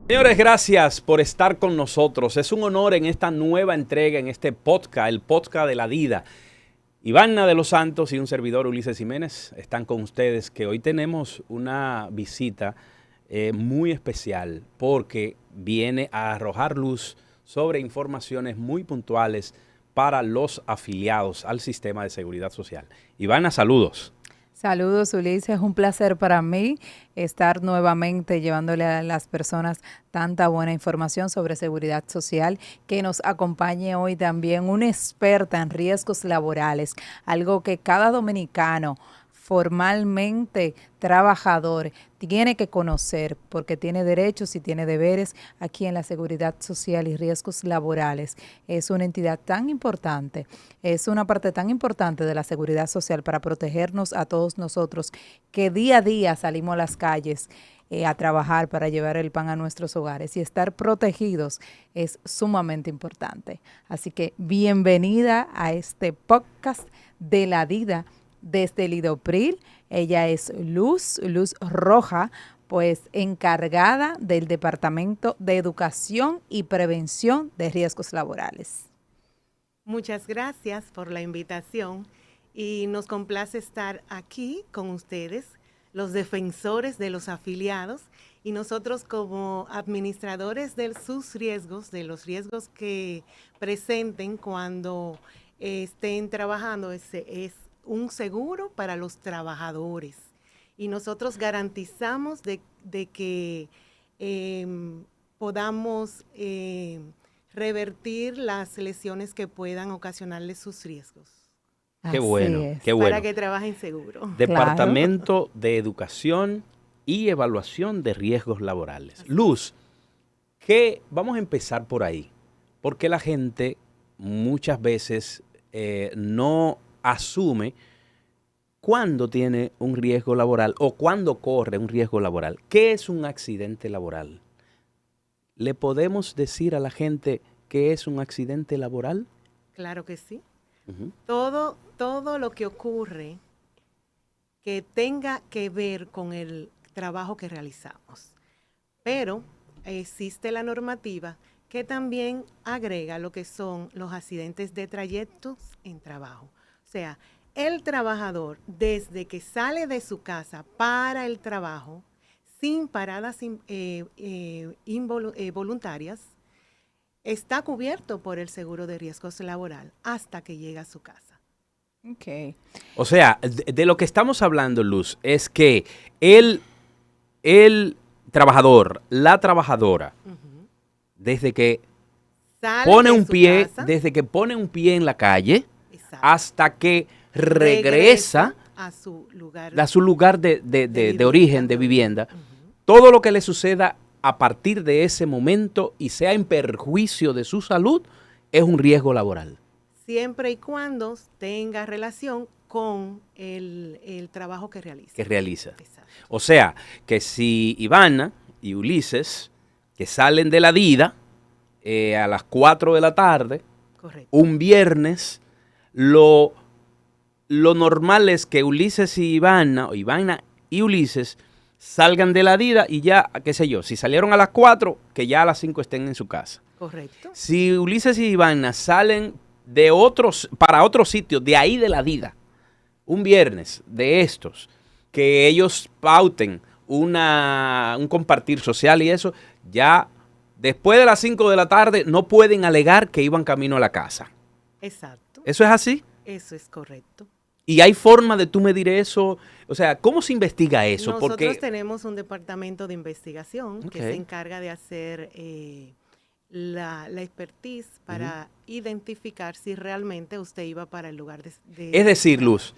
Señores, gracias por estar con nosotros. Es un honor en esta nueva entrega, en este podcast, el podcast de la vida. Ivana de los Santos y un servidor, Ulises Jiménez, están con ustedes, que hoy tenemos una visita muy especial porque viene a arrojar luz sobre informaciones muy puntuales para los afiliados al sistema de seguridad social. Ivana, saludos. Saludos, Ulises. Es un placer para mí estar nuevamente llevándole a las personas tanta buena información sobre seguridad social. Que nos acompañe hoy también una experta en riesgos laborales, algo que cada dominicano formalmente trabajador tiene que conocer porque tiene derechos y tiene deberes aquí en la seguridad social y riesgos laborales. Es una entidad tan importante, es una parte tan importante de la seguridad social para protegernos a todos nosotros que día a día salimos a las calles a trabajar para llevar el pan a nuestros hogares, y estar protegidos es sumamente importante. Así que bienvenida a este podcast de la vida desde el IDOPRIL. Ella es Luz Roja, pues encargada del Departamento de Educación y Prevención de Riesgos Laborales. Muchas gracias por la invitación y nos complace estar aquí con ustedes, los defensores de los afiliados, y nosotros como administradores de sus riesgos, de los riesgos que presenten cuando estén trabajando. Es un seguro para los trabajadores y nosotros garantizamos de que podamos revertir las lesiones que puedan ocasionarles sus riesgos. Qué bueno, qué bueno. Para que trabajen seguro. Departamento de Educación y Evaluación de Riesgos Laborales. Luz, vamos a empezar por ahí, porque la gente muchas veces no asume cuándo tiene un riesgo laboral o cuándo corre un riesgo laboral. ¿Qué es un accidente laboral? ¿Le podemos decir a la gente qué es un accidente laboral? Claro que sí. Todo lo que ocurre que tenga que ver con el trabajo que realizamos. Pero existe la normativa que también agrega lo que son los accidentes de trayectos en trabajo. O sea, el trabajador, desde que sale de su casa para el trabajo, sin paradas voluntarias, está cubierto por el seguro de riesgos laboral hasta que llega a su casa. Okay. O sea, de lo que estamos hablando, Luz, es que el trabajador, la trabajadora, desde que pone un pie, en la calle, exacto, hasta que regresa a su lugar de origen, de vivienda, todo lo que le suceda a partir de ese momento y sea en perjuicio de su salud es un riesgo laboral. Siempre y cuando tenga relación con el trabajo que realiza. Exacto. O sea, que si Ivana y Ulises, que salen de la DIDA a las 4 de la tarde, correcto, un viernes, lo normal es que Ulises y Ivana, o Ivana y Ulises, salgan de la DIDA y ya, qué sé yo, si salieron a las 4, que ya a las 5 estén en su casa. Correcto. Si Ulises y Ivana salen para otros sitios, de ahí de la DIDA, un viernes de estos, que ellos pauten un compartir social y eso, ya después de las 5 de la tarde no pueden alegar que iban camino a la casa. Exacto. ¿Eso es así? Eso es correcto. ¿Y hay forma de tú medir eso? O sea, ¿cómo se investiga eso? Nosotros tenemos un departamento de investigación que se encarga de hacer la expertise para identificar si realmente usted iba para el lugar de es decir, Luz,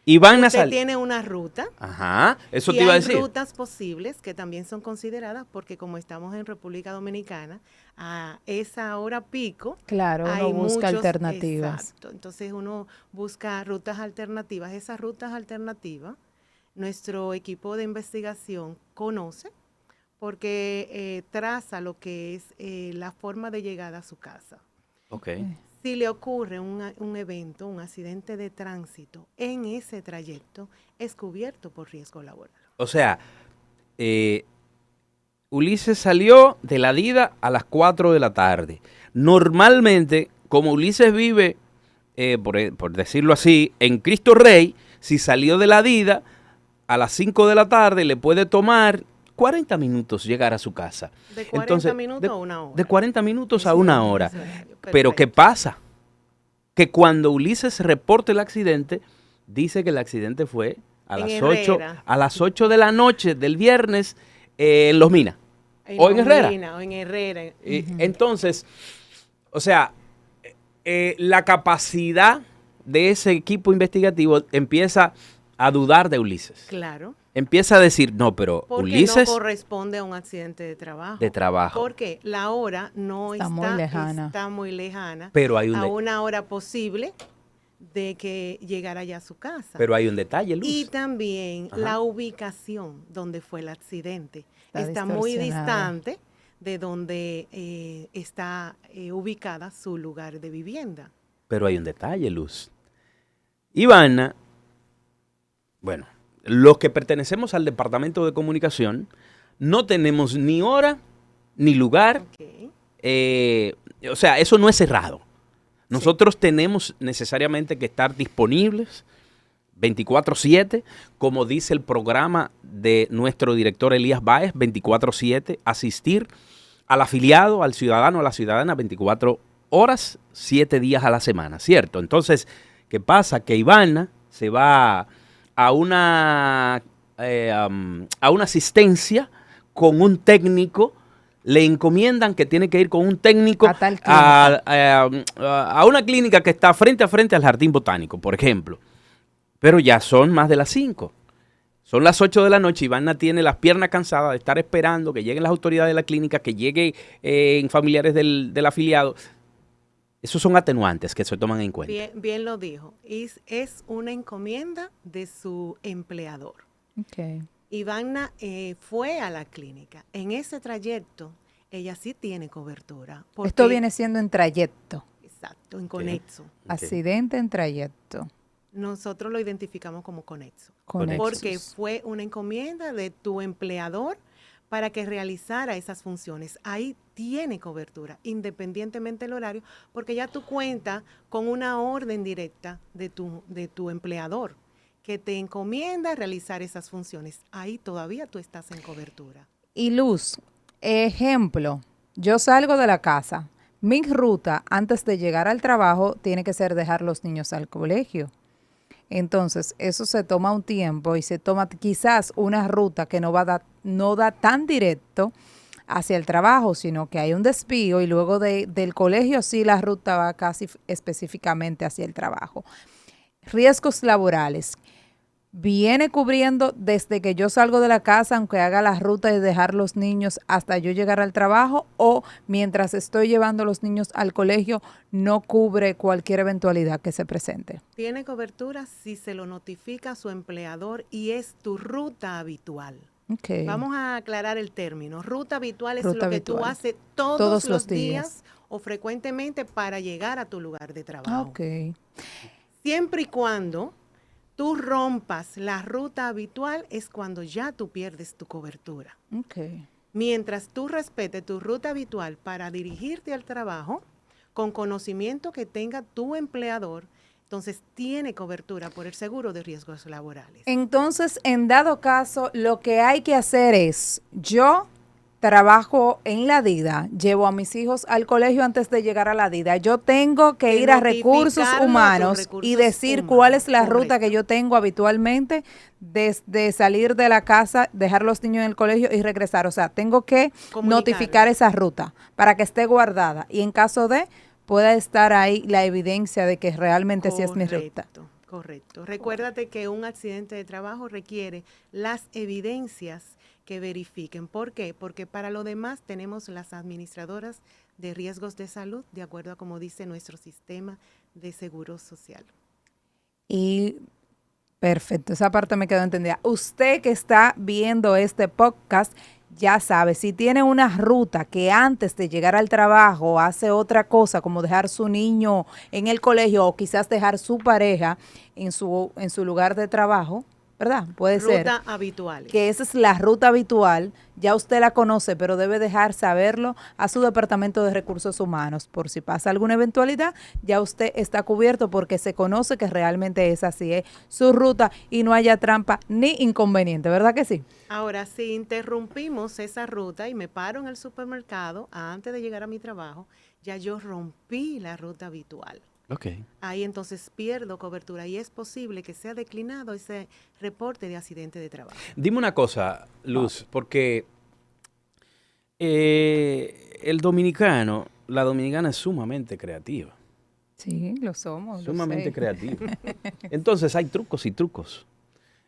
Ivana usted tiene una ruta. Ajá, eso te iba a decir. Hay rutas posibles que también son consideradas porque como estamos en República Dominicana, a esa hora pico, claro, uno busca alternativas. Exacto, entonces uno busca rutas alternativas. Esas rutas alternativas, nuestro equipo de investigación conoce porque traza lo que es la forma de llegada a su casa. Okay. Si le ocurre un evento, un accidente de tránsito en ese trayecto, es cubierto por riesgo laboral. O sea, Ulises salió de la Dida a las 4 de la tarde. Normalmente, como Ulises vive, por decirlo así, en Cristo Rey, si salió de la Dida a las 5 de la tarde, le puede tomar 40 minutos llegar a su casa. De 40 minutos a una hora. De 40 minutos Sí, a una hora. perfecto. Pero ¿qué pasa? Que cuando Ulises reporta el accidente, dice que el accidente fue a las 8 de la noche del viernes en Los Minas. O en Herrera. O en Herrera. Entonces, o sea, la capacidad de ese equipo investigativo empieza a dudar de Ulises. Claro. Empieza a decir, no, pero Porque Ulises... no corresponde a un accidente de trabajo. Porque la hora no está muy lejana. Pero hay a una hora posible de que llegara ya a su casa. Pero hay un detalle, Luz. Y también la ubicación donde fue el accidente. Está muy distante de donde está ubicada su lugar de vivienda. Pero hay un detalle, Luz. Ivana, bueno, los que pertenecemos al departamento de comunicación no tenemos ni hora ni lugar. O sea, eso no es cerrado. Nosotros tenemos necesariamente que estar disponibles 24/7, como dice el programa de nuestro director Elías Báez, 24/7, asistir al afiliado, al ciudadano, a la ciudadana 24 horas, 7 días a la semana, ¿cierto? Entonces, ¿qué pasa? Que Ivana se va a una asistencia con un técnico. Le encomiendan que tiene que ir con un técnico a una clínica que está frente a frente al Jardín Botánico, por ejemplo. Pero ya son más de las 5. Son las 8 de la noche. Ivana tiene las piernas cansadas de estar esperando que lleguen las autoridades de la clínica, que lleguen familiares del afiliado. Esos son atenuantes que se toman en cuenta. Bien lo dijo. Es una encomienda de su empleador. Okay. Ivana fue a la clínica. En ese trayecto, ella sí tiene cobertura. Esto viene siendo en trayecto. Exacto, en conexo. Accidente en trayecto. Nosotros lo identificamos como conexo. Conexos. Porque fue una encomienda de tu empleador para que realizara esas funciones. Ahí tiene cobertura, independientemente del horario, porque ya tú cuentas con una orden directa de tu empleador que te encomienda realizar esas funciones. Ahí todavía tú estás en cobertura. Y Luz, ejemplo, yo salgo de la casa, mi ruta antes de llegar al trabajo tiene que ser dejar los niños al colegio. Entonces, eso se toma un tiempo y se toma quizás una ruta que no da tan directo hacia el trabajo, sino que hay un desvío y luego del colegio sí la ruta va casi específicamente hacia el trabajo. Riesgos laborales. Viene cubriendo desde que yo salgo de la casa, aunque haga la ruta de dejar los niños hasta yo llegar al trabajo, o mientras estoy llevando a los niños al colegio, no cubre cualquier eventualidad que se presente. Tiene cobertura si se lo notifica a su empleador y es tu ruta habitual. Okay. Vamos a aclarar el término. Ruta habitual es Ruta lo que habitual. tú haces todos los días o frecuentemente para llegar a tu lugar de trabajo. Okay. Siempre y cuando tú rompas la ruta habitual es cuando ya tú pierdes tu cobertura. Okay. Mientras tú respetes tu ruta habitual para dirigirte al trabajo, con conocimiento que tenga tu empleador, entonces tiene cobertura por el seguro de riesgos laborales. Entonces, en dado caso, lo que hay que hacer es, yo trabajo en la DIDA, llevo a mis hijos al colegio antes de llegar a la DIDA. Yo tengo que ir a recursos humanos y decir cuál es la ruta que yo tengo habitualmente desde salir de la casa, dejar los niños en el colegio y regresar. O sea, tengo que notificar esa ruta para que esté guardada y en caso de pueda estar ahí la evidencia de que realmente sí es mi ruta. Correcto. Recuérdate que un accidente de trabajo requiere las evidencias que verifiquen. ¿Por qué? Porque para lo demás tenemos las administradoras de riesgos de salud, de acuerdo a como dice nuestro sistema de seguro social. Y perfecto, esa parte me quedó entendida. Usted que está viendo este podcast, ya sabe, si tiene una ruta que antes de llegar al trabajo hace otra cosa, como dejar su niño en el colegio o quizás dejar su pareja en su lugar de trabajo, ¿verdad? Puede ser. Ruta habituales. Que esa es la ruta habitual, ya usted la conoce, pero debe dejar saberlo a su departamento de recursos humanos. Por si pasa alguna eventualidad, ya usted está cubierto porque se conoce que realmente es así, es su ruta y no haya trampa ni inconveniente, ¿verdad que sí? Ahora, si interrumpimos esa ruta y me paro en el supermercado antes de llegar a mi trabajo, ya yo rompí la ruta habitual. Okay. Ahí entonces pierdo cobertura y es posible que sea declinado ese reporte de accidente de trabajo. Dime una cosa, Luz, porque el dominicano, la dominicana es sumamente creativa. Sí, lo somos. Sumamente lo sé. creativa. Entonces hay trucos y trucos.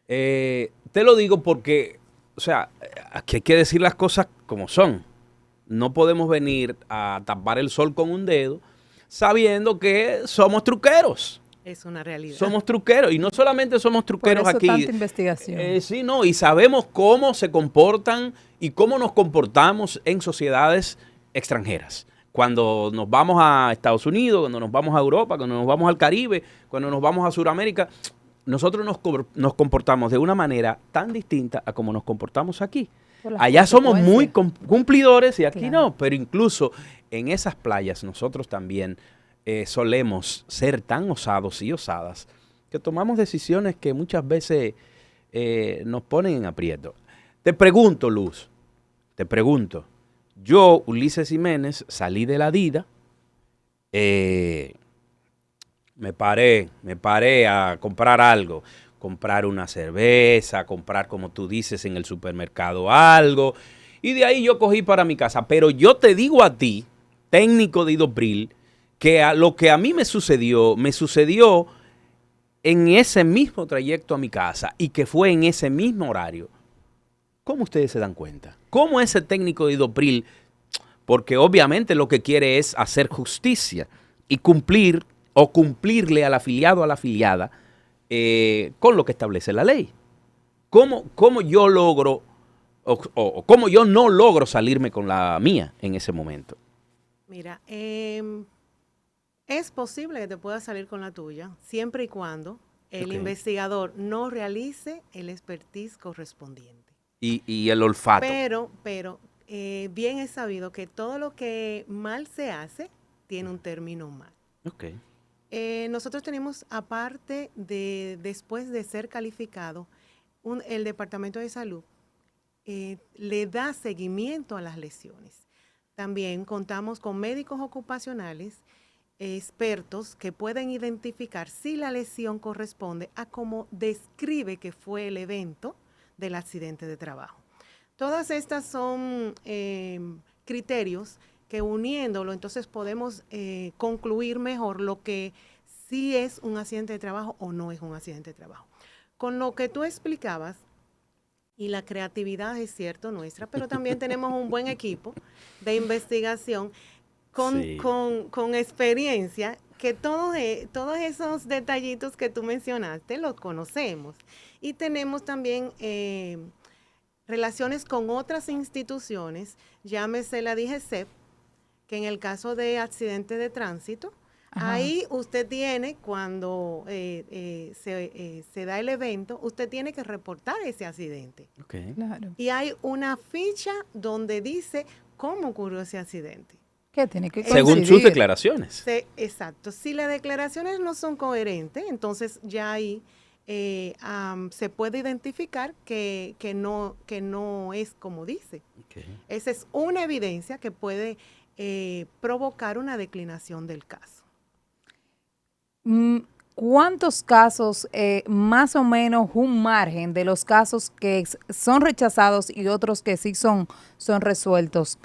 Te lo digo porque, o sea, aquí hay que decir las cosas como son. No podemos venir a tapar el sol con un dedo sabiendo que somos truqueros. Es una realidad. Somos truqueros y no solamente somos truqueros Por eso aquí. tanta investigación. Sí, no, y sabemos cómo se comportan y cómo nos comportamos en sociedades extranjeras. Cuando nos vamos a Estados Unidos, cuando nos vamos a Europa, cuando nos vamos al Caribe, cuando nos vamos a Sudamérica, nosotros nos comportamos de una manera tan distinta a como nos comportamos aquí. Allá somos muy cumplidores y aquí Claro. no, pero incluso en esas playas nosotros también solemos ser tan osados y osadas que tomamos decisiones que muchas veces nos ponen en aprieto. Te pregunto, Luz, yo, Ulises Jiménez, salí de la DIDA, me paré a comprar algo, comprar una cerveza, comprar, como tú dices, en el supermercado algo, y de ahí yo cogí para mi casa. Pero yo te digo a ti, técnico de Idopril, que lo que a mí me sucedió en ese mismo trayecto a mi casa y que fue en ese mismo horario. ¿Cómo ustedes se dan cuenta? ¿Cómo ese técnico de Idopril, porque obviamente lo que quiere es hacer justicia y cumplir o cumplirle al afiliado o a la afiliada con lo que establece la ley? ¿Cómo yo logro o cómo yo no logro salirme con la mía en ese momento? Mira, es posible que te puedas salir con la tuya, siempre y cuando el investigador no realice el expertise correspondiente. Y el olfato. Pero bien es sabido que todo lo que mal se hace tiene un término mal. Okay. Nosotros tenemos, aparte de después de ser calificado, el Departamento de Salud le da seguimiento a las lesiones. También contamos con médicos ocupacionales, expertos que pueden identificar si la lesión corresponde a cómo describe que fue el evento del accidente de trabajo. Todas estas son criterios que uniéndolo entonces podemos concluir mejor lo que sí es un accidente de trabajo o no es un accidente de trabajo. Con lo que tú explicabas, y la creatividad es cierto nuestra, pero también tenemos un buen equipo de investigación con experiencia, que todos esos detallitos que tú mencionaste los conocemos. Y tenemos también relaciones con otras instituciones, llámese la DGCEP, que en el caso de accidente de tránsito, ajá, ahí usted tiene, cuando se da el evento, usted tiene que reportar ese accidente. Okay. Claro. Y hay una ficha donde dice cómo ocurrió ese accidente. ¿Qué tiene que Según coincidir? sus declaraciones. Exacto. Si las declaraciones no son coherentes, entonces ya ahí se puede identificar que no es como dice. Okay. Esa es una evidencia que puede provocar una declinación del caso. ¿Cuántos casos, más o menos un margen de los casos que son rechazados y otros que sí son resueltos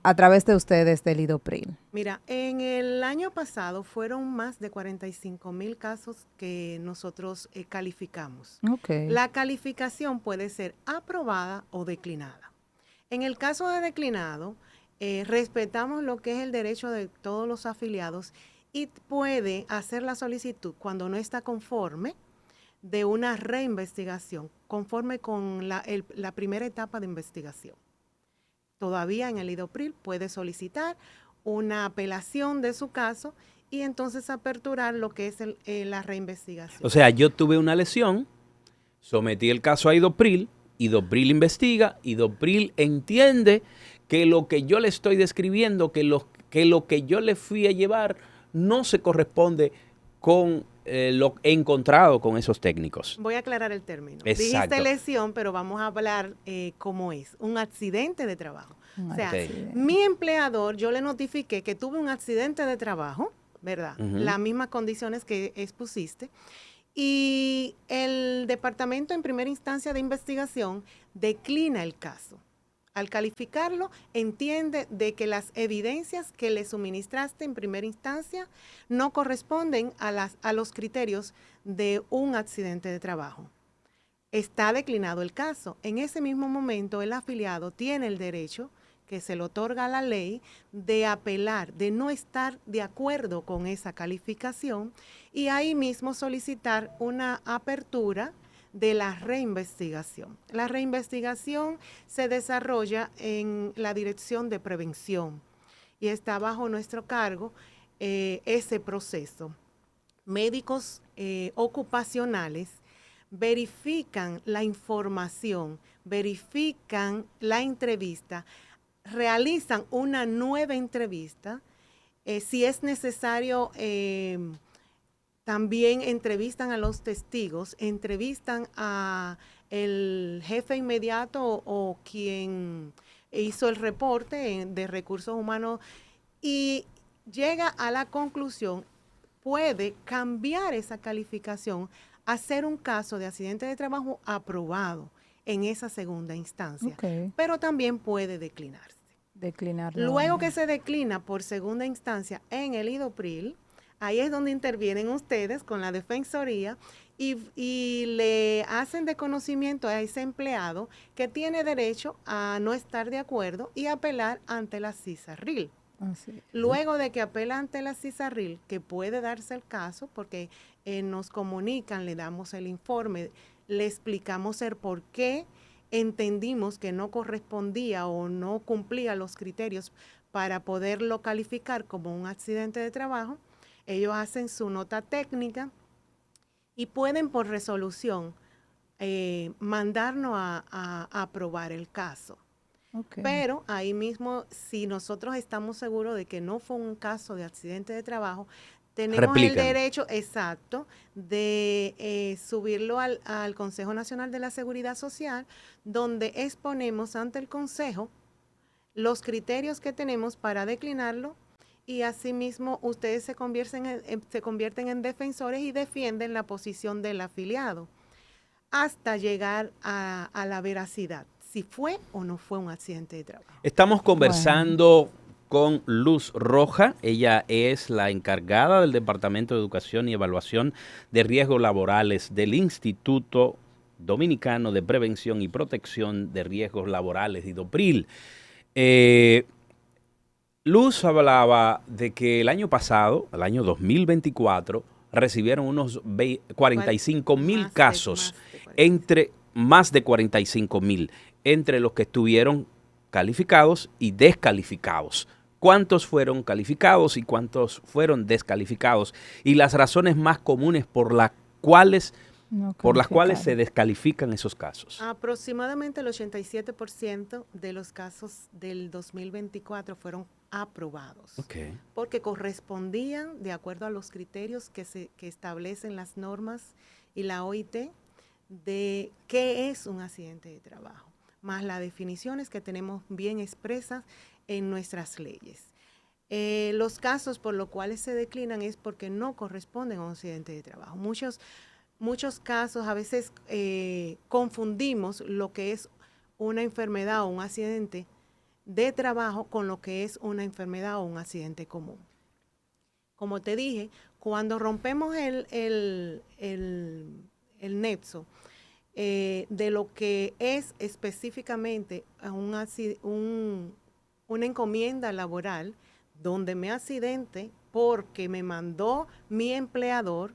a través de ustedes del Idopril? Mira, en el año pasado fueron más de 45,000 casos que nosotros calificamos. Okay. La calificación puede ser aprobada o declinada. En el caso de declinado, respetamos lo que es el derecho de todos los afiliados y puede hacer la solicitud cuando no está conforme de una reinvestigación, conforme con la primera etapa de investigación. Todavía en el Idopril puede solicitar una apelación de su caso y entonces aperturar lo que es la reinvestigación. O sea, yo tuve una lesión Sometí el caso a IDOPRIL, IDOPRIL investiga, IDOPRIL entiende que lo que yo le estoy describiendo, que lo que yo le fui a llevar no se corresponde con lo encontrado con esos técnicos. Voy a aclarar el término. Exacto. Dijiste lesión, pero vamos a hablar cómo es. Un accidente de trabajo. O sea, Ok. mi empleador, yo le notifiqué que tuve un accidente de trabajo, ¿verdad? Las mismas condiciones que expusiste. Y el departamento en primera instancia de investigación declina el caso. Al calificarlo, entiende de que las evidencias que le suministraste en primera instancia no corresponden a los criterios de un accidente de trabajo. Está declinado el caso. En ese mismo momento, el afiliado tiene el derecho, que se le otorga a la ley, de apelar, de no estar de acuerdo con esa calificación y ahí mismo solicitar una apertura de la reinvestigación. La reinvestigación se desarrolla en la Dirección de Prevención y está bajo nuestro cargo ese proceso. Médicos ocupacionales verifican la información, verifican la entrevista, realizan una nueva entrevista, si es necesario también entrevistan a los testigos, entrevistan a el jefe inmediato o quien hizo el reporte de recursos humanos y llega a la conclusión, puede cambiar esa calificación a ser un caso de accidente de trabajo aprobado en esa segunda instancia, pero también puede declinarse. Luego que se declina por segunda instancia en el IDOPRIL, ahí es donde intervienen ustedes con la Defensoría y le hacen de conocimiento a ese empleado que tiene derecho a no estar de acuerdo y apelar ante la CISARRIL. Luego de que apela ante la CISARRIL, que puede darse el caso porque nos comunican, le damos el informe, le explicamos el por qué entendimos que no correspondía o no cumplía los criterios para poderlo calificar como un accidente de trabajo. Ellos hacen su nota técnica y pueden por resolución mandarnos a aprobar el caso. Pero ahí mismo, si nosotros estamos seguros de que no fue un caso de accidente de trabajo, tenemos el derecho exacto de subirlo al Consejo Nacional de la Seguridad Social, donde exponemos ante el Consejo los criterios que tenemos para declinarlo y asimismo ustedes se convierten en defensores y defienden la posición del afiliado hasta llegar a la veracidad, si fue o no fue un accidente de trabajo. Estamos conversando con Luz Roja. Ella es la encargada del Departamento de Educación y Evaluación de Riesgos Laborales del Instituto Dominicano de Prevención y Protección de Riesgos Laborales, IDOPRIL. Luz hablaba de que el año pasado, el año 2024, recibieron unos 45,000 casos, más de 45,000, entre los que estuvieron calificados y descalificados. ¿Cuántos fueron calificados y cuántos fueron descalificados? Y las razones más comunes por las cuales se descalifican esos casos. Aproximadamente el 87% de los casos del 2024 fueron aprobados, porque correspondían de acuerdo a los criterios que establecen las normas y la OIT de qué es un accidente de trabajo, más las definiciones que tenemos bien expresas en nuestras leyes. Los casos por los cuales se declinan es porque no corresponden a un accidente de trabajo. Muchos casos a veces confundimos lo que es una enfermedad o un accidente de trabajo con lo que es una enfermedad o un accidente común. Como te dije, cuando rompemos el nexo de lo que es específicamente una encomienda laboral donde me accidente porque me mandó mi empleador,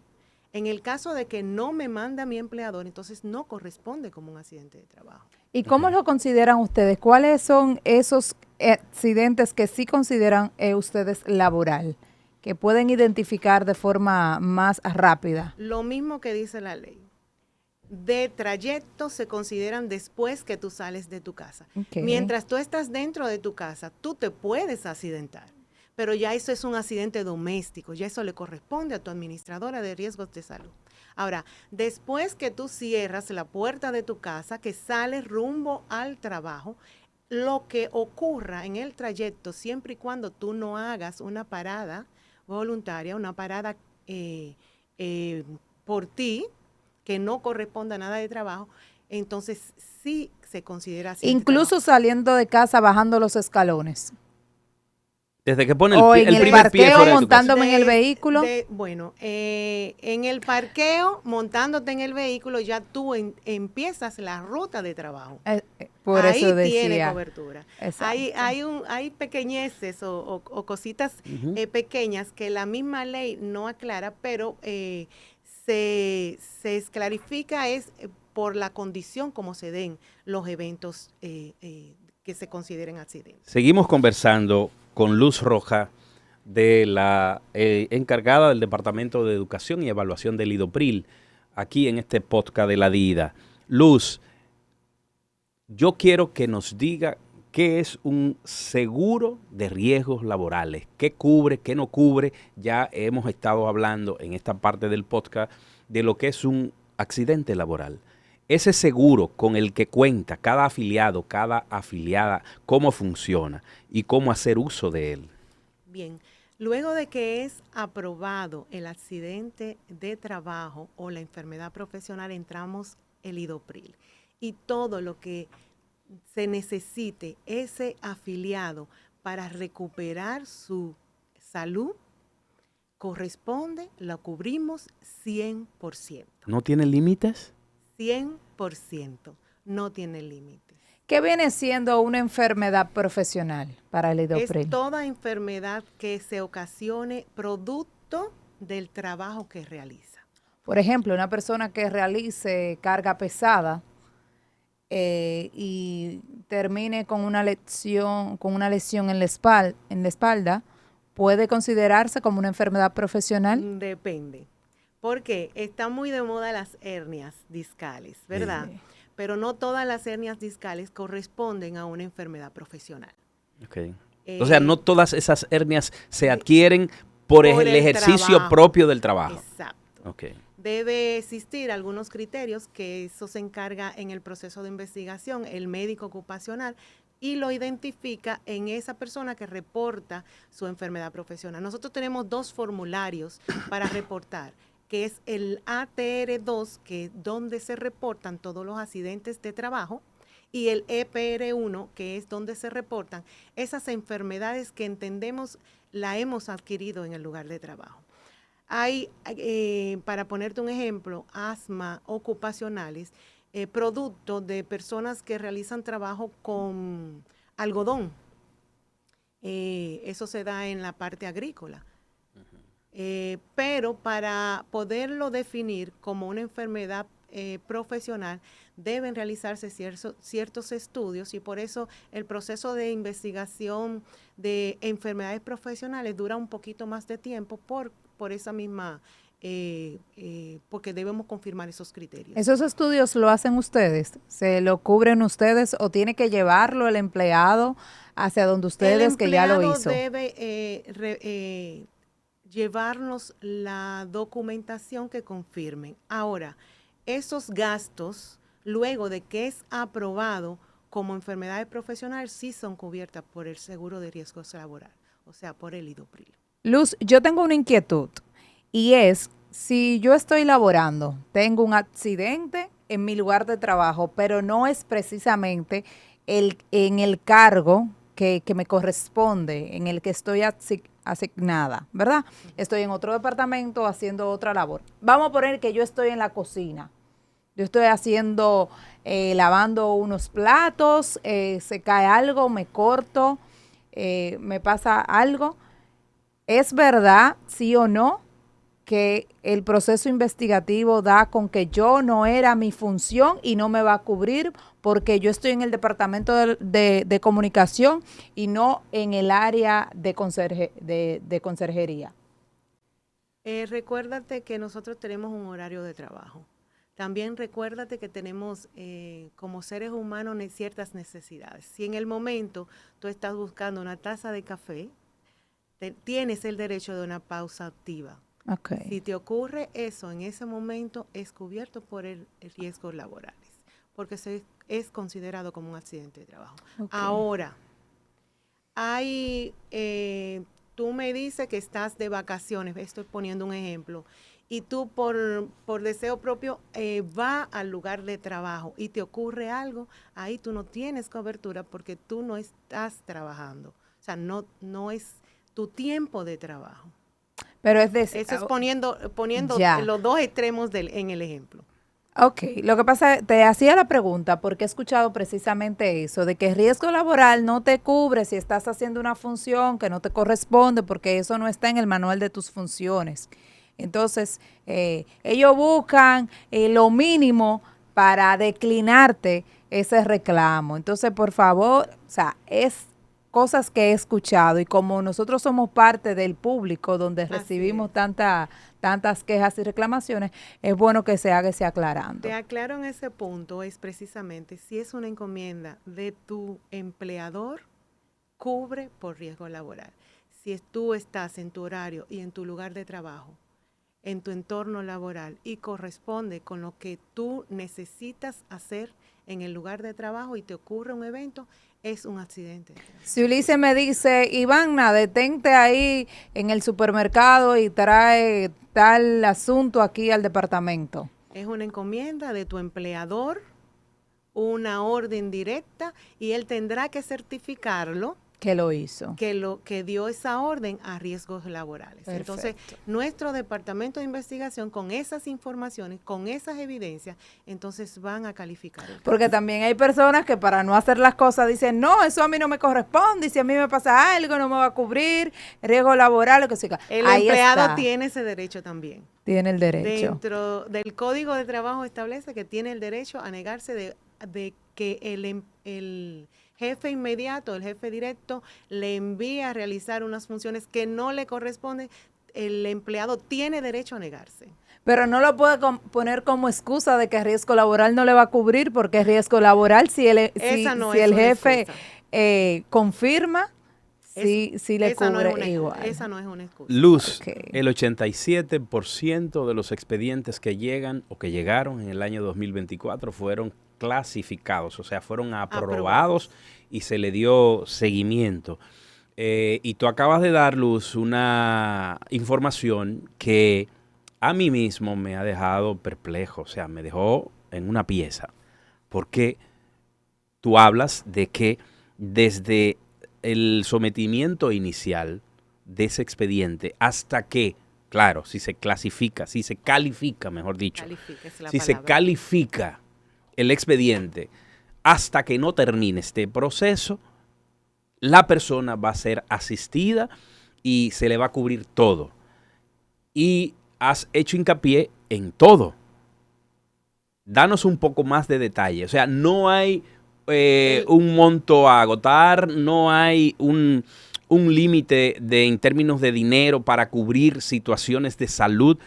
en el caso de que no me manda mi empleador, entonces no corresponde como un accidente de trabajo. ¿Y cómo lo consideran ustedes? ¿Cuáles son esos accidentes que sí consideran ustedes laboral, que pueden identificar de forma más rápida? Lo mismo que dice la ley. de trayecto se consideran después que tú sales de tu casa. Okay. Mientras tú estás dentro de tu casa, tú te puedes accidentar, pero ya eso es un accidente doméstico, ya eso le corresponde a tu administradora de riesgos de salud. Ahora, después que tú cierras la puerta de tu casa, que sales rumbo al trabajo, lo que ocurra en el trayecto, siempre y cuando tú no hagas una parada voluntaria, una parada por ti, que no corresponda a nada de trabajo, entonces sí se considera accidente. Incluso saliendo de casa, bajando los escalones. Desde que pone o el en el primer pie parqueo, fuera de tu casa. montándome en el vehículo. Bueno, en el parqueo, montándote en el vehículo, ya tú empiezas la ruta de trabajo. Por ahí eso decía. tiene cobertura. Hay pequeñeces o cositas pequeñas que la misma ley no aclara, pero se clarifica es por la condición como se den los eventos que se consideren accidentes. Seguimos conversando con Luz Roja, de la encargada del Departamento de Educación y Evaluación del IDOPRIL, aquí en este podcast de la DIDA. Luz, yo quiero que nos diga qué es un seguro de riesgos laborales, qué cubre, qué no cubre. Ya hemos estado hablando en esta parte del podcast de lo que es un accidente laboral. Ese seguro con el que cuenta cada afiliado, cada afiliada, cómo funciona y cómo hacer uso de él. Bien, luego de que es aprobado el accidente de trabajo o la enfermedad profesional, entramos el IDOPRIL. Y todo lo que se necesite ese afiliado para recuperar su salud, corresponde, lo cubrimos 100%. ¿No tiene límites? 100%, no tiene límites. ¿Qué viene siendo una enfermedad profesional para el IDOPRIL? Es toda enfermedad que se ocasione producto del trabajo que realiza. Por ejemplo, una persona que realice carga pesada y termine con una lesión en la espalda, ¿puede considerarse como una enfermedad profesional? Depende. Porque está muy de moda las hernias discales, ¿verdad? Sí. Pero no todas las hernias discales corresponden a una enfermedad profesional. Okay. O sea, no todas esas hernias se adquieren por el ejercicio trabajo propio del trabajo. Exacto. Okay. Debe existir algunos criterios que eso se encarga en el proceso de investigación, el médico ocupacional, y lo identifica en esa persona que reporta su enfermedad profesional. Nosotros tenemos 2 formularios para reportar, que es el ATR2, que es donde se reportan todos los accidentes de trabajo, y el EPR1, que es donde se reportan esas enfermedades que entendemos la hemos adquirido en el lugar de trabajo. Hay, para ponerte un ejemplo, asma ocupacionales, producto de personas que realizan trabajo con algodón. Eso se da en la parte agrícola. Pero para poderlo definir como una enfermedad profesional, deben realizarse ciertos estudios, y por eso el proceso de investigación de enfermedades profesionales dura un poquito más de tiempo por esa misma, porque debemos confirmar esos criterios. ¿Esos estudios lo hacen ustedes? ¿Se lo cubren ustedes o tiene que llevarlo el empleado hacia donde ustedes que ya lo hizo? El empleado debe llevarnos la documentación que confirmen. Ahora, esos gastos, luego de que es aprobado como enfermedades profesionales, sí son cubiertas por el seguro de riesgos laborales, o sea, por el IDOPRIL. Luz, yo tengo una inquietud, y es, si yo estoy laborando, tengo un accidente en mi lugar de trabajo, pero no es precisamente en el cargo que me corresponde, en el que estoy asignada, ¿verdad? Estoy en otro departamento haciendo otra labor. Vamos a poner que yo estoy en la cocina. Yo estoy haciendo, lavando unos platos, se cae algo, me corto, me pasa algo. ¿Es verdad, sí o no, que el proceso investigativo da con que yo no era mi función y no me va a cubrir porque yo estoy en el departamento de comunicación y no en el área de conserjería? Recuérdate que nosotros tenemos un horario de trabajo. También recuérdate que tenemos como seres humanos ciertas necesidades. Si en el momento tú estás buscando una taza de café, tienes el derecho de una pausa activa. Okay. Si te ocurre eso en ese momento, es cubierto por el riesgos laborales, porque es considerado como un accidente de trabajo. Okay. Ahora, tú me dices que estás de vacaciones, estoy poniendo un ejemplo, y tú por deseo propio vas al lugar de trabajo y te ocurre algo, ahí tú no tienes cobertura porque tú no estás trabajando. O sea, no es tu tiempo de trabajo. Pero es decir, eso es poniendo los dos extremos en el ejemplo. Ok, lo que pasa, te hacía la pregunta porque he escuchado precisamente eso, de que el riesgo laboral no te cubre si estás haciendo una función que no te corresponde porque eso no está en el manual de tus funciones. Entonces, ellos buscan lo mínimo para declinarte ese reclamo. Entonces, por favor, o sea, es cosas que he escuchado y como nosotros somos parte del público donde recibimos tantas quejas y reclamaciones, es bueno que se haga ese aclarando. Te aclaro en ese punto, es precisamente si es una encomienda de tu empleador, cubre por riesgo laboral. Si tú estás en tu horario y en tu lugar de trabajo, en tu entorno laboral y corresponde con lo que tú necesitas hacer en el lugar de trabajo y te ocurre un evento, es un accidente. Si Ulises me dice, Ivana, detente ahí en el supermercado y trae tal asunto aquí al departamento. Es una encomienda de tu empleador, una orden directa y él tendrá que certificarlo. Que lo hizo. Que dio esa orden a riesgos laborales. Perfecto. Entonces, nuestro departamento de investigación con esas informaciones, con esas evidencias, entonces van a calificar. Porque también hay personas que para no hacer las cosas dicen, no, eso a mí no me corresponde y si a mí me pasa algo no me va a cubrir, riesgo laboral, lo que sea. El empleado tiene ese derecho también. Tiene el derecho. Dentro del Código de Trabajo establece que tiene el derecho a negarse de que el jefe inmediato, el jefe directo, le envía a realizar unas funciones que no le corresponden, el empleado tiene derecho a negarse. Pero no lo puede poner como excusa de que riesgo laboral no le va a cubrir, porque riesgo laboral, si el jefe confirma, sí le cubre igual. Esa no es una excusa. Luz, el 87% de los expedientes que llegan o que llegaron en el año 2024 fueron clasificados, o sea, fueron aprobados y se le dio seguimiento. Y tú acabas de dar, Luz, una información que a mí mismo me ha dejado perplejo, o sea, me dejó en una pieza, porque tú hablas de que desde el sometimiento inicial de ese expediente hasta que, claro, si se califica, mejor dicho, si se califica el expediente hasta que no termine este proceso, la persona va a ser asistida y se le va a cubrir todo. Y has hecho hincapié en todo. Danos un poco más de detalle. O sea, no hay un monto a agotar, no hay un límite en términos de dinero para cubrir situaciones de salud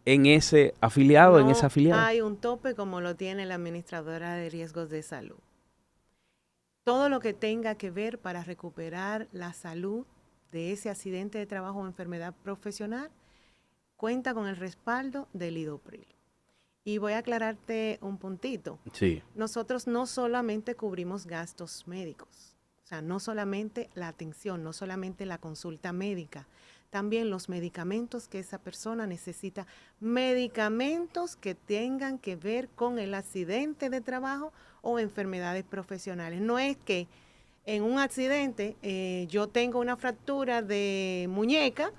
en ese afiliado, en esa afiliada. Hay un tope como lo tiene la administradora de riesgos de salud. Todo lo que tenga que ver para recuperar la salud de ese accidente de trabajo o enfermedad profesional cuenta con el respaldo del IDOPRIL. Y voy a aclararte un puntito. Sí. Nosotros no solamente cubrimos gastos médicos, o sea, no solamente la atención, no solamente la consulta médica, también los medicamentos que esa persona necesita, medicamentos que tengan que ver con el accidente de trabajo o enfermedades profesionales. No es que en un accidente yo tengo una fractura de muñeca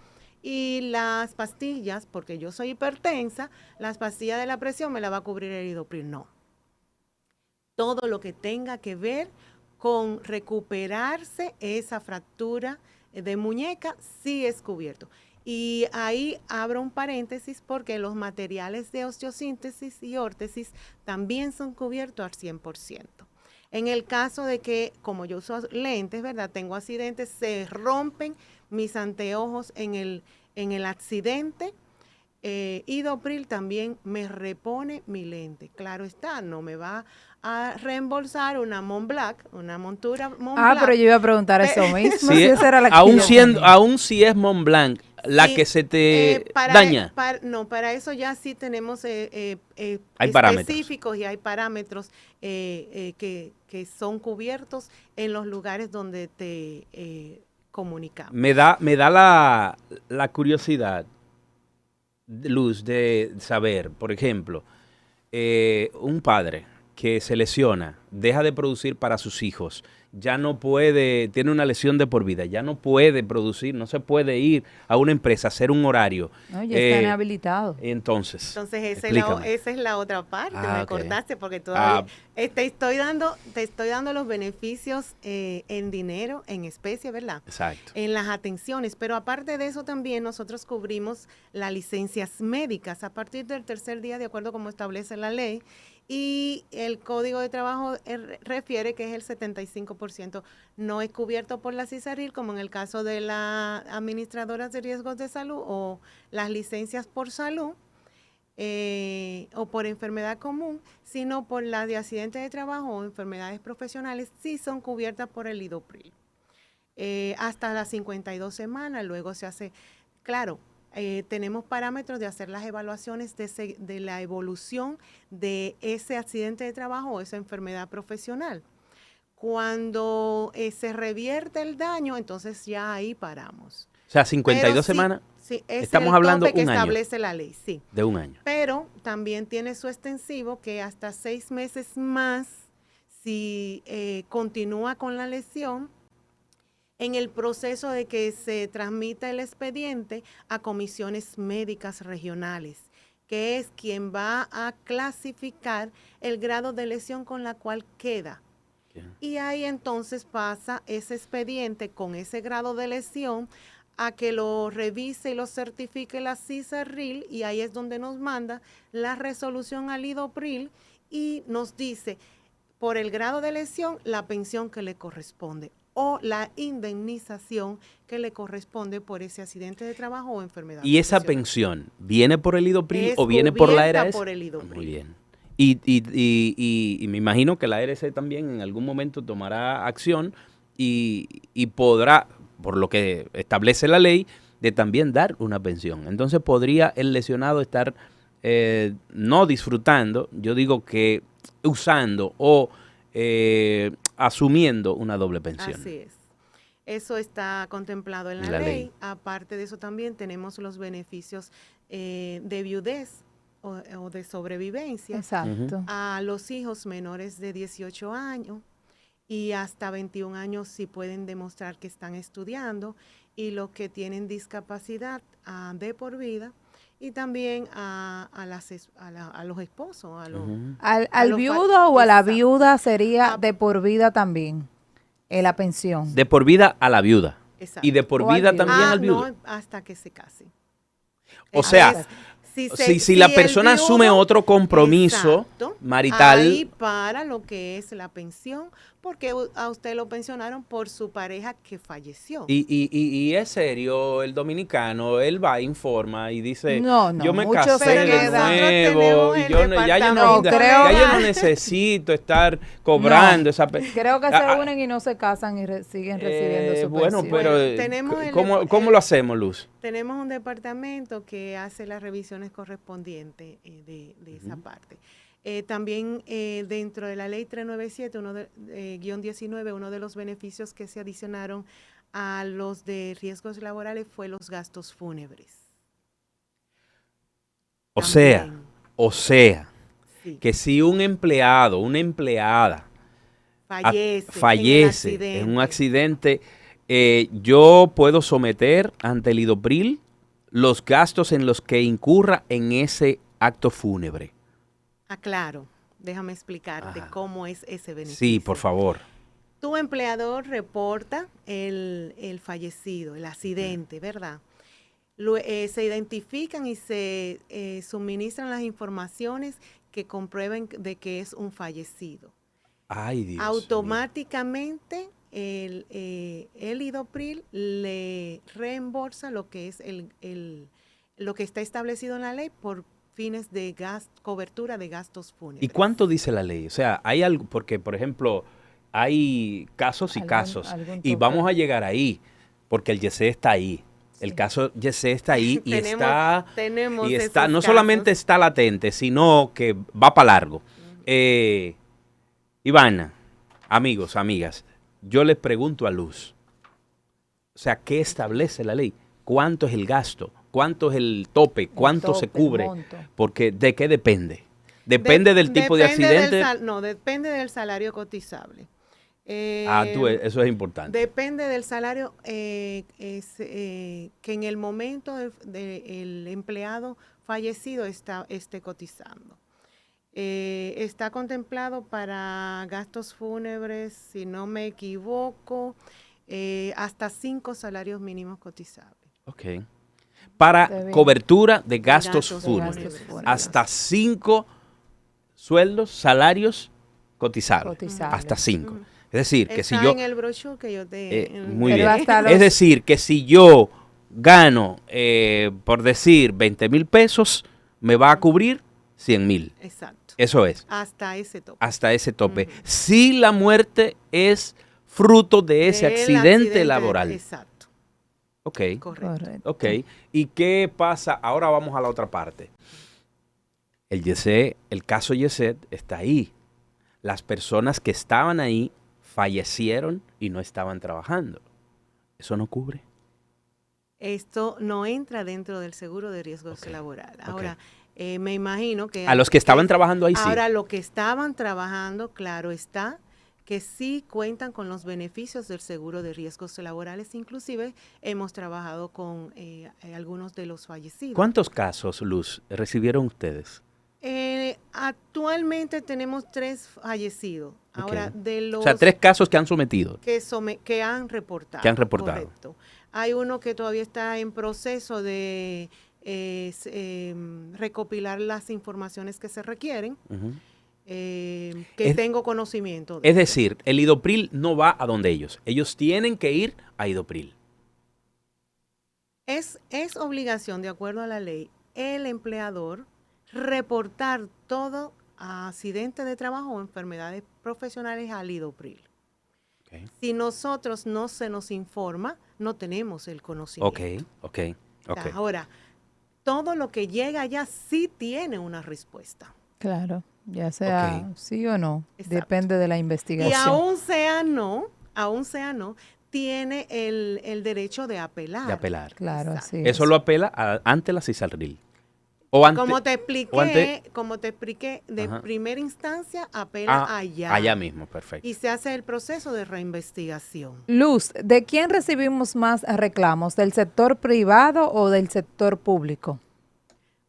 y las pastillas, porque yo soy hipertensa, las pastillas de la presión me la va a cubrir el IDOPRIL. No. Todo lo que tenga que ver con recuperarse esa fractura de muñeca sí es cubierto. Y ahí abro un paréntesis porque los materiales de osteosíntesis y órtesis también son cubiertos al 100%. En el caso de que, como yo uso lentes, ¿verdad? Tengo accidentes, se rompen mis anteojos en el accidente, Idopril también me repone mi lente. Claro está, no me va a reembolsar una Montblanc, una montura Montblanc. Pero yo iba a preguntar eso mismo, Sí, si esa era la que aún yo siendo, tenía. aún si es Montblanc, la Sí, que se te para, daña. para eso ya sí tenemos Hay parámetros. específicos y hay parámetros que son cubiertos en los lugares donde te comunicamos. Me da la curiosidad, Luz, de saber, por ejemplo, un padre que se lesiona, deja de producir para sus hijos, ya no puede, tiene una lesión de por vida, ya no puede producir, no se puede ir a una empresa a hacer un horario. No, ya están habilitados. Entonces, Esa es la otra parte, me ok. acordaste, porque todavía te estoy dando los beneficios en dinero, en especie, ¿verdad? Exacto. En las atenciones, pero aparte de eso también nosotros cubrimos las licencias médicas a partir del tercer día, de acuerdo como establece la ley, y el Código de Trabajo refiere que es el 75%. No es cubierto por la CISARIL, como en el caso de las administradoras de riesgos de salud o las licencias por salud o por enfermedad común, sino por las de accidentes de trabajo o enfermedades profesionales, sí son cubiertas por el Idopril. Hasta las 52 semanas, luego se hace, claro, tenemos parámetros de hacer las evaluaciones de la evolución de ese accidente de trabajo o esa enfermedad profesional. Cuando se revierte el daño, entonces ya ahí paramos. O sea, 52 semanas, sí, es estamos el hablando tope que un año. establece la ley, sí. De un año. Pero también tiene su extensivo que hasta 6 meses más, si continúa con la lesión, en el proceso de que se transmita el expediente a comisiones médicas regionales, que es quien va a clasificar el grado de lesión con la cual queda. Y ahí entonces pasa ese expediente con ese grado de lesión a que lo revise y lo certifique la CISARIL, y ahí es donde nos manda la resolución al Idopril y nos dice por el grado de lesión la pensión que le corresponde o la indemnización que le corresponde por ese accidente de trabajo o enfermedad. ¿Y esa profesional. pensión viene por el Idopril Es o viene por la cubierta ARS? por el Idopril. Muy bien. Y me imagino que la ARS también en algún momento tomará acción y podrá, por lo que establece la ley, de también dar una pensión. Entonces podría el lesionado estar no disfrutando, yo digo que usando o asumiendo una doble pensión. Así es. Eso está contemplado en la ley. Aparte de eso también tenemos los beneficios de viudez o de sobrevivencia. Exacto. A los hijos menores de 18 años y hasta 21 años si pueden demostrar que están estudiando, y los que tienen discapacidad de por vida, y también a los esposos. ¿Al viudo o a la viuda sería de por vida también la pensión? De por vida a la viuda. Exacto. Y de por O al vida viudo. también al viudo. No, hasta que se case. O sea, si la persona asume otro compromiso marital. Ahí para lo que es la pensión, porque a usted lo pensionaron por su pareja que falleció. Y es serio, el dominicano, él va, informa y dice, No, yo me muchos casé se de quedan. nuevo, y ya yo no necesito estar cobrando esa Creo que se unen y no se casan y siguen recibiendo su bueno, pensión. pero tenemos ¿cómo lo hacemos, Luz? Tenemos un departamento que hace las revisiones correspondientes de esa parte. También dentro de la ley 397, -19, uno de los beneficios que se adicionaron a los de riesgos laborales fue los gastos fúnebres. O sea, sí, que si un empleado, una empleada fallece en un accidente, yo puedo someter ante el Idopril los gastos en los que incurra en ese acto fúnebre. Claro, déjame explicarte cómo es ese beneficio. Sí, por favor. Tu empleador reporta el fallecido, el accidente, ¿verdad? Se identifican y se suministran las informaciones que comprueben de que es un fallecido. Ay, Dios. Automáticamente el Idopril le reembolsa lo que es lo que está establecido en la ley por fines de cobertura de gastos fúnebres. ¿Y cuánto dice la ley? O sea, hay algo, porque por ejemplo, hay casos y casos, y tope. vamos a llegar ahí, porque el YESE está ahí. Sí. El caso YESE está ahí y tenemos está, no esos solamente casos. está latente, sino que va para largo. Ivana, amigos, amigas, yo les pregunto a Luz, o sea, ¿qué establece la ley? ¿Cuánto es el gasto? ¿Cuánto es el tope? ¿Cuánto se cubre? monto. Porque ¿de qué depende? ¿Depende del tipo de accidente? No, depende del salario cotizable. Eso es importante. Depende del salario que en el momento del empleado fallecido esté cotizando. Está contemplado para gastos fúnebres, si no me equivoco, hasta 5 salarios mínimos cotizables. Ok. Para cobertura de gastos fúnebres. fúnebres. Hasta 5 sueldos, salarios cotizables. Hasta 5. Es decir, que si Está yo... en el brochure que yo te... muy Pero bien. hasta los- Es decir, que si yo gano, por decir, 20,000 pesos, me va a cubrir 100,000. Exacto. Eso es, Hasta ese tope. hasta ese tope. Si la muerte es fruto de ese Del accidente laboral. Exacto. Ok, Correcto. ok. ¿Y qué pasa? Ahora vamos a la otra parte. El YESE, el caso YESE está ahí. Las personas que estaban ahí fallecieron y no estaban trabajando. ¿Eso no cubre? Esto no entra dentro del seguro de riesgos laboral. Ahora, me imagino que... A los que estaban trabajando ahí sí. Ahora, los que estaban trabajando, claro está, que sí cuentan con los beneficios del seguro de riesgos laborales. Inclusive, hemos trabajado con algunos de los fallecidos. ¿Cuántos casos, Luz, recibieron ustedes? Actualmente tenemos 3 fallecidos. Ahora, de los... O sea, 3 casos que han sometido. que han reportado. Que han reportado. Correcto. Hay uno que todavía está en proceso de recopilar las informaciones que se requieren, que tengo conocimiento de. Es decir, el Idopril no va a donde ellos. Ellos tienen que ir a Idopril. Es obligación, de acuerdo a la ley, el empleador reportar todo accidente de trabajo o enfermedades profesionales al Idopril. Okay. Si nosotros no se nos informa, no tenemos el conocimiento. Ok. Ahora, todo lo que llega allá sí tiene una respuesta. Claro, ya sea sí o no, Exacto. Depende de la investigación. Y aún sea no, tiene el derecho de apelar. De apelar. Claro, Exacto. así Eso es. lo apela ante la CISALRIL. O ante, Como te expliqué, de primera instancia apela allá. Allá mismo, perfecto. Y se hace el proceso de reinvestigación. Luz, ¿de quién recibimos más reclamos? ¿Del sector privado o del sector público?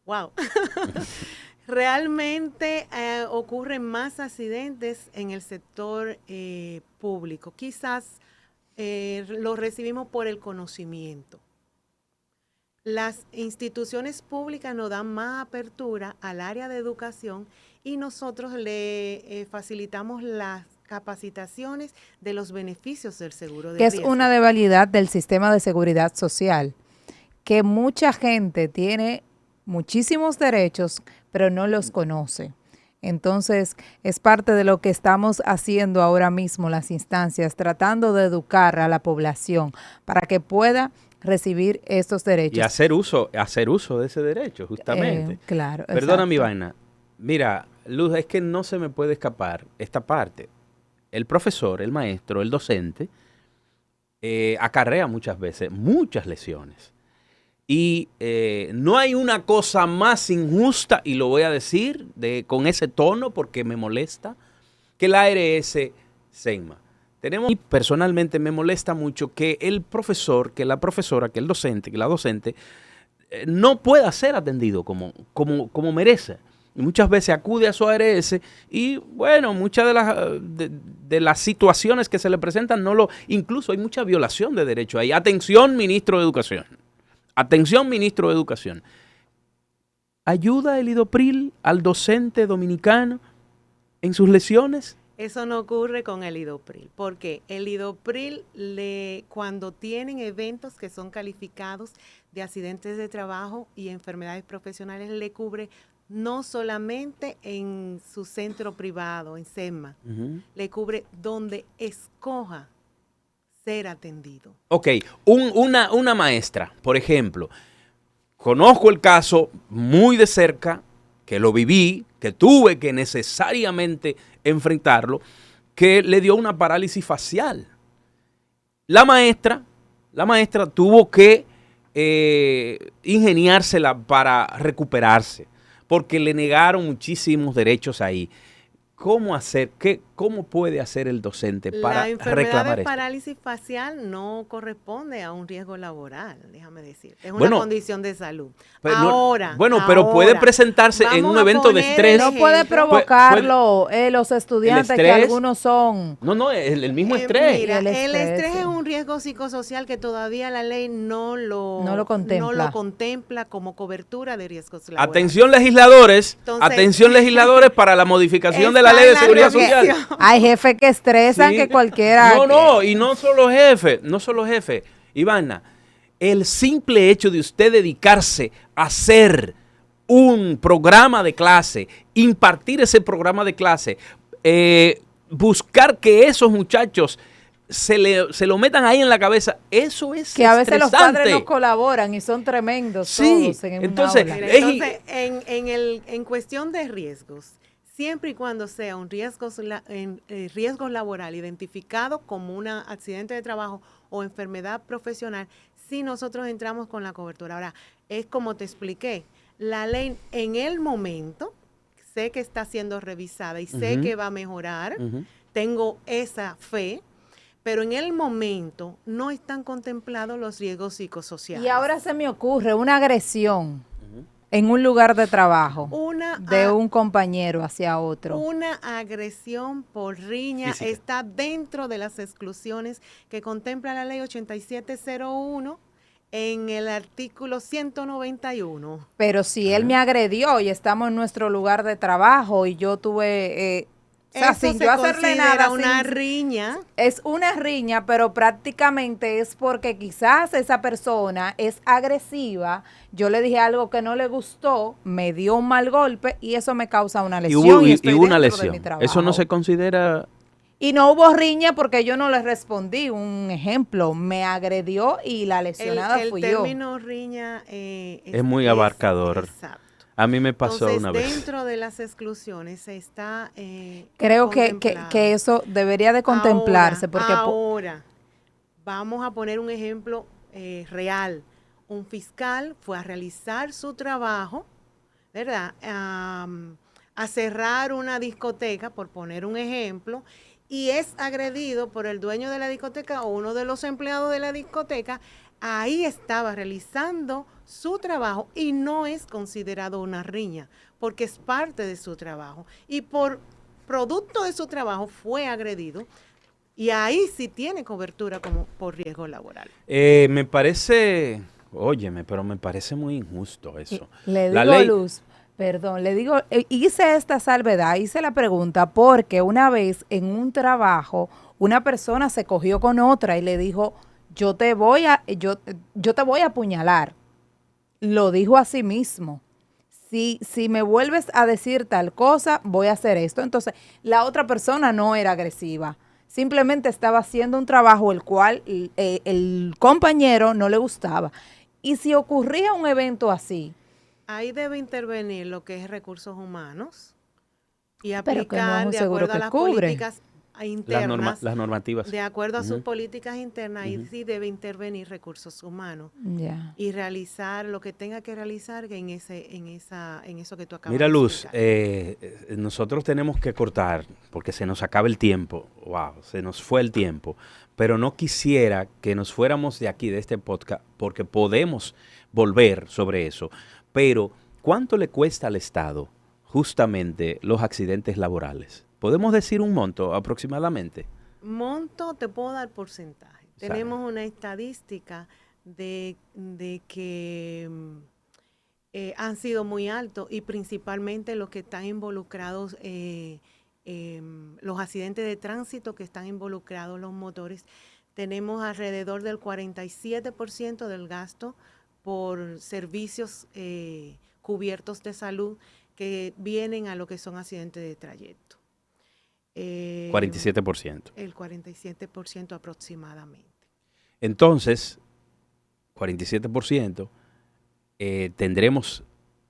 Wow. Realmente ocurren más accidentes en el sector público. Quizás lo recibimos por el conocimiento. Las instituciones públicas nos dan más apertura al área de educación y nosotros le facilitamos las capacitaciones de los beneficios del seguro de Que es riesgo. una debilidad del sistema de seguridad social, que mucha gente tiene muchísimos derechos, pero no los conoce. Entonces, es parte de lo que estamos haciendo ahora mismo las instancias, tratando de educar a la población para que pueda recibir estos derechos. Y hacer uso de ese derecho, justamente. Claro. Perdona exacto. mi vaina. Mira, Luz, es que no se me puede escapar esta parte. El profesor, el maestro, el docente, acarrea muchas veces muchas lesiones. Y no hay una cosa más injusta, y lo voy a decir con ese tono porque me molesta, que la ARS SENMA. Y personalmente me molesta mucho que el profesor, que la profesora, que el docente, que la docente, no pueda ser atendido como merece. Y muchas veces acude a su ARS y, bueno, muchas de las situaciones que se le presentan incluso hay mucha violación de derechos ahí. Atención, ministro de Educación. Atención, ministro de Educación. ¿Ayuda el Idopril al docente dominicano en sus lesiones? Eso no ocurre con el Idopril, porque el Idopril, cuando tienen eventos que son calificados de accidentes de trabajo y enfermedades profesionales le cubre no solamente en su centro privado, en SEMA, le cubre donde escoja ser atendido. Ok, una maestra, por ejemplo, conozco el caso muy de cerca, que lo viví, que tuve que necesariamente enfrentarlo, que le dio una parálisis facial. La maestra tuvo que ingeniársela para recuperarse, porque le negaron muchísimos derechos ahí. ¿Cómo puede hacer el docente para La enfermedad reclamar de esto? parálisis facial no corresponde a un riesgo laboral, déjame decir. Es una Bueno, condición de salud. Pero pero puede presentarse en un evento de estrés. No puede provocarlo los estudiantes, que estrés. algunos son... No, el mismo estrés. Mira, el el estrés, estrés sí. es un riesgo psicosocial que todavía la ley no lo contempla como cobertura de riesgos laborales. Atención legisladores, para la modificación de la ley de seguridad social. Hay jefes que estresan, Sí. que cualquiera... Y no solo jefe, Ivana, el simple hecho de usted dedicarse a hacer un programa de clase, impartir ese programa de clase, buscar que esos muchachos se lo metan ahí en la cabeza, eso es que a veces estresante. los padres no colaboran y son tremendos todos en entonces, una aula. Mira, entonces, en cuestión de riesgos, siempre y cuando sea un riesgo laboral identificado como un accidente de trabajo o enfermedad profesional, sí nosotros entramos con la cobertura. Ahora, es como te expliqué, la ley en el momento, sé que está siendo revisada y sé que va a mejorar, tengo esa fe, pero en el momento no están contemplados los riesgos psicosociales. Y ahora se me ocurre una agresión en un lugar de trabajo de un compañero hacia otro. Una agresión por riña física está dentro de las exclusiones que contempla la ley 8701 en el artículo 191. Pero si él me agredió y estamos en nuestro lugar de trabajo y yo tuve... o sea, Eso sin se yo hacerle nada, una riña. Es una riña, pero prácticamente es porque quizás esa persona es agresiva, yo le dije algo que no le gustó, me dio un mal golpe y eso me causa una lesión. Y una dentro lesión. de mi trabajo. Eso no se considera... Y no hubo riña porque yo no le respondí. Un ejemplo, me agredió y la lesionada fui yo. El término riña es muy abarcador. Exacto. A mí me pasó Entonces, una vez. Dentro de las exclusiones se está creo que eso debería de contemplarse. Ahora, vamos a poner un ejemplo real. Un fiscal fue a realizar su trabajo, ¿verdad? A cerrar una discoteca, por poner un ejemplo, y es agredido por el dueño de la discoteca o uno de los empleados de la discoteca. Ahí estaba realizando su trabajo y no es considerado una riña porque es parte de su trabajo y por producto de su trabajo fue agredido y ahí sí tiene cobertura como por riesgo laboral. Me parece, pero me parece muy injusto eso. Le digo, Luz, perdón, hice esta salvedad, hice la pregunta porque una vez en un trabajo una persona se cogió con otra y le dijo, yo te voy a apuñalar. Lo dijo a sí mismo. Si me vuelves a decir tal cosa, voy a hacer esto. Entonces, la otra persona no era agresiva. Simplemente estaba haciendo un trabajo el cual el compañero no le gustaba. Y si ocurría un evento así. Ahí debe intervenir lo que es recursos humanos y aplicar de acuerdo a las políticas internas, las normativas. De acuerdo a sus políticas internas, ahí sí debe intervenir recursos humanos y realizar lo que tenga que realizar en eso que tú acabas de explicar. Mira, Luz, nosotros tenemos que cortar porque se nos acaba el tiempo. Wow, se nos fue el tiempo. Pero no quisiera que nos fuéramos de aquí, de este podcast, porque podemos volver sobre eso. Pero, ¿cuánto le cuesta al Estado justamente los accidentes laborales? ¿Podemos decir un monto aproximadamente? Monto, te puedo dar porcentaje. Tenemos una estadística de que han sido muy altos y principalmente los que están involucrados, los accidentes de tránsito que están involucrados los motores. Tenemos alrededor del 47% del gasto por servicios cubiertos de salud que vienen a lo que son accidentes de trayecto. 47%. El 47% aproximadamente. Entonces, 47%, tendremos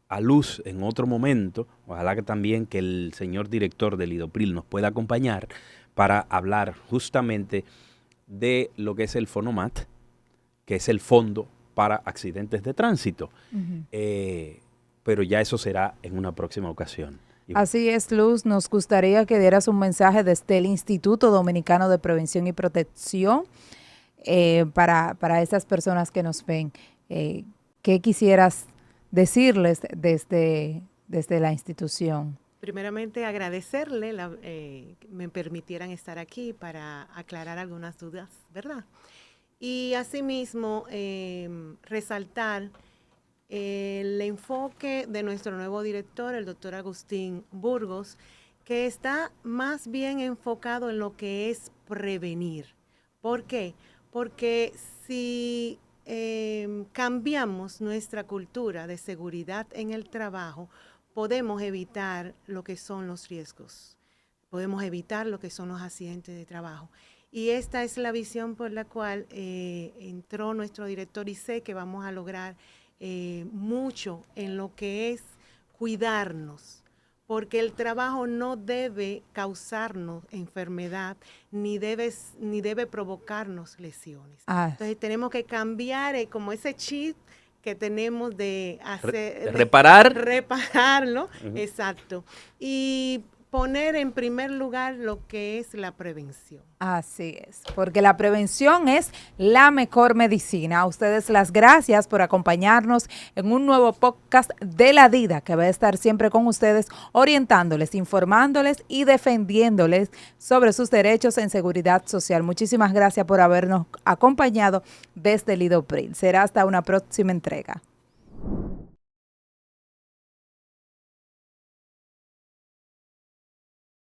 a luz en otro momento, ojalá que también que el señor director del IDOPRIL nos pueda acompañar para hablar justamente de lo que es el FONOMAT, que es el Fondo para Accidentes de Tránsito. Pero ya eso será en una próxima ocasión. Así es, Luz, nos gustaría que dieras un mensaje desde el Instituto Dominicano de Prevención y Protección para esas personas que nos ven. ¿Qué quisieras decirles desde la institución? Primeramente, agradecerle me permitieran estar aquí para aclarar algunas dudas, ¿verdad? Y asimismo, resaltar el enfoque de nuestro nuevo director, el doctor Agustín Burgos, que está más bien enfocado en lo que es prevenir. ¿Por qué? Porque si cambiamos nuestra cultura de seguridad en el trabajo, podemos evitar lo que son los riesgos, podemos evitar lo que son los accidentes de trabajo. Y esta es la visión por la cual entró nuestro director y sé que vamos a lograr mucho en lo que es cuidarnos, porque el trabajo no debe causarnos enfermedad ni debe provocarnos lesiones. Entonces tenemos que cambiar como ese chip que tenemos de hacer repararlo, exacto, y poner en primer lugar lo que es la prevención. Así es, porque la prevención es la mejor medicina. A ustedes las gracias por acompañarnos en un nuevo podcast de La Dida, que va a estar siempre con ustedes, orientándoles, informándoles y defendiéndoles sobre sus derechos en seguridad social. Muchísimas gracias por habernos acompañado desde el IDOPRIL. Será hasta una próxima entrega.